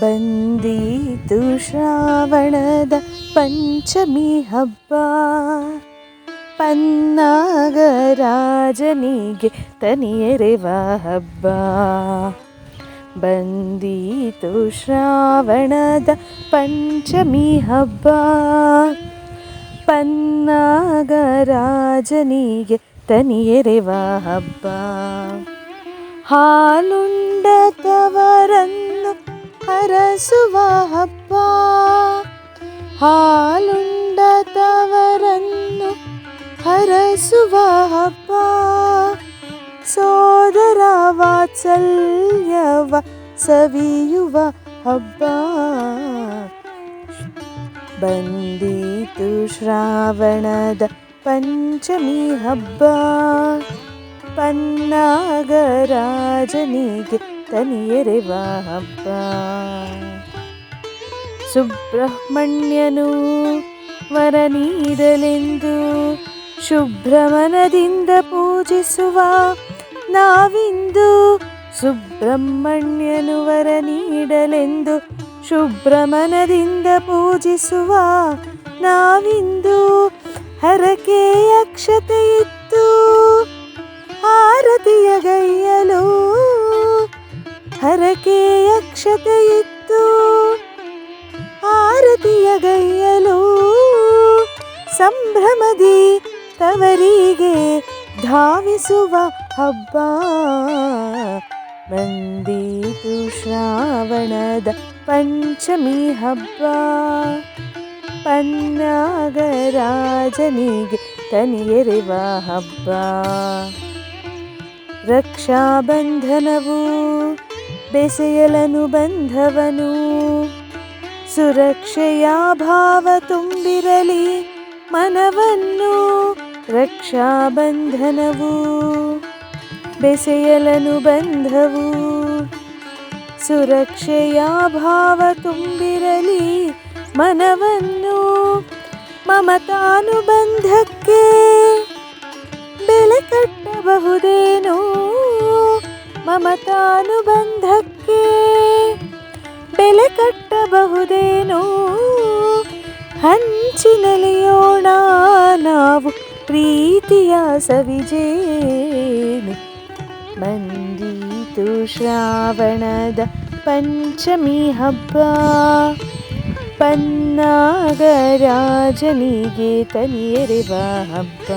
ಬಂದೀತು ಶ್ರಾವಣದ ಪಂಚಮಿ ಹಬ್ಬ, ಪನ್ನಗರಾಜನಿಗೆ ತನಿಯರೆವ ಹಬ್ಬ. ಬಂದೀತು ಶ್ರಾವಣದ ಪಂಚಮಿ ಹಬ್ಬ, ಪನ್ನಗರಾಜನಿಗೆ ತನಿಯರೆವ ಹಬ್ಬ. ಹಾಲುಂಡ ತವರನ್ನು ಹರಸುವ ಹಬ್ಬ, ಹಾಲುಂಡ ತವರನ್ನು ಹರಸುವ ಹಬ್ಬ. ಸೋದರ ವಾತ್ಸಲ್ಯವ ಸವಿಯುವ ಹಬ್ಬ. ಬಂದೀತು ಶ್ರಾವಣದ ಪಂಚಮಿ ಹಬ್ಬ, ಪನ್ನಗರಾಜನಿಗೆ ತನಿಯರೆವ ಹಬ್ಬ. ಸುಬ್ರಹ್ಮಣ್ಯನು ವರ ನೀಡಲೆಂದು ಶುಭ್ರಮನದಿಂದ ಪೂಜಿಸುವ ನಾವಿಂದು. ಸುಬ್ರಹ್ಮಣ್ಯನು ವರ ನೀಡಲೆಂದು ಶುಭ್ರಮನದಿಂದ ಪೂಜಿಸುವ ನಾವಿಂದು. ಹರಕೆಯ ಅಕ್ಷತೆ ಇತ್ತು ಆರತಿಯ ಗೈಯಲು, ಹರಕೆಯ ಅಕ್ಷತೆ ಇತ್ತು ಆರತಿಯ ಗೈಯಲು. ಸಂಭ್ರಮದಿ ತವರಿಗೆ ಧಾವಿಸುವ ಹಬ್ಬ. ಬಂದೀತು ಶ್ರಾವಣದ ಪಂಚಮಿ ಹಬ್ಬ, ಪನ್ನಗರಾಜನಿಗೆ ತನಿಯರೆವ ಹಬ್ಬ. ರಕ್ಷಾಬಂಧನವು ಬೆಸೆಯಲನು ಬಂಧವನು, ಸುರಕ್ಷೆಯ ಭಾವ ತುಂಬಿರಲಿ ಮನವನ್ನು. ರಕ್ಷಾಬಂಧನವು ಬೆಸೆಯಲನು ಬಂಧವು, ಸುರಕ್ಷೆಯ ಭಾವ ತುಂಬಿರಲಿ ಮನವನ್ನು. ಮಮತಾನುಬಂಧಕ್ಕೆ ಬೆಲೆ ಕಟ್ಟಬಹುದೇನೋ, ಮಮತಾನುಬಂಧಕ್ಕೆ ಬೆಲೆ ಕಟ್ಟಬಹುದೇನೋ. ಹಂಚಿನಲಿಯೋಣ ನಾವು ಪ್ರೀತಿಯ ಸವಿಜೇನು. ಬಂದೀತು ಶ್ರಾವಣದ ಪಂಚಮಿ ಹಬ್ಬ, ಪನ್ನಗರಾಜನಿಗೆ ತನಿಯರೆವ ಹಬ್ಬ.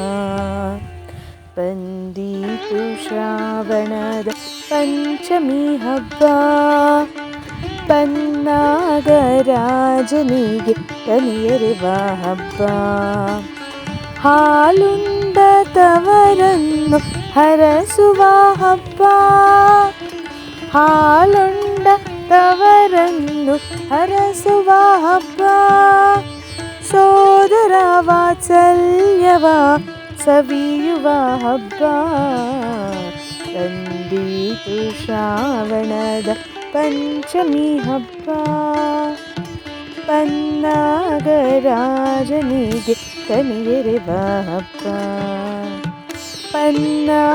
ಬಂದೀತು ಶ್ರಾವಣದ ಪಂಚಮಿ ಹಬ್ಬ, ಪನ್ನಗರಾಜನಿಗೆ ತನಿಯರೆವ ಹಬ್ಬ. ಹಾಲುಂಡ ತವರನ್ನು ಹರಸುವ ಹಬ್ಬ, ಹಾಲುಂಡ ತವರನ್ನು ಹರಸುವ ಹಬ್ಬ. ಸೋದರ ವಾತ್ಸಲ್ಯವ ಸವಿಯುವ ಹಬ್ಬ. ಬಂದೀತು ಶ್ರಾವಣದ ಪಂಚಮಿ ಹಬ್ಬ, ಪನ್ನಗರಾಜನಿಗೆ ತನಿಯರೆವ ಹಬ್ಬ. ಪನ್ನಗರಾಜನಿಗೆ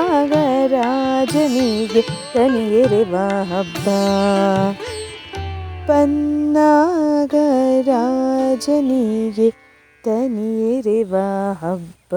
ತನಿಯರೆವ ಹಬ್ಬ, ಪನ್ನಗರಾಜನಿಗೆ ತನಿಯರೆವ ಹಬ್ಬ.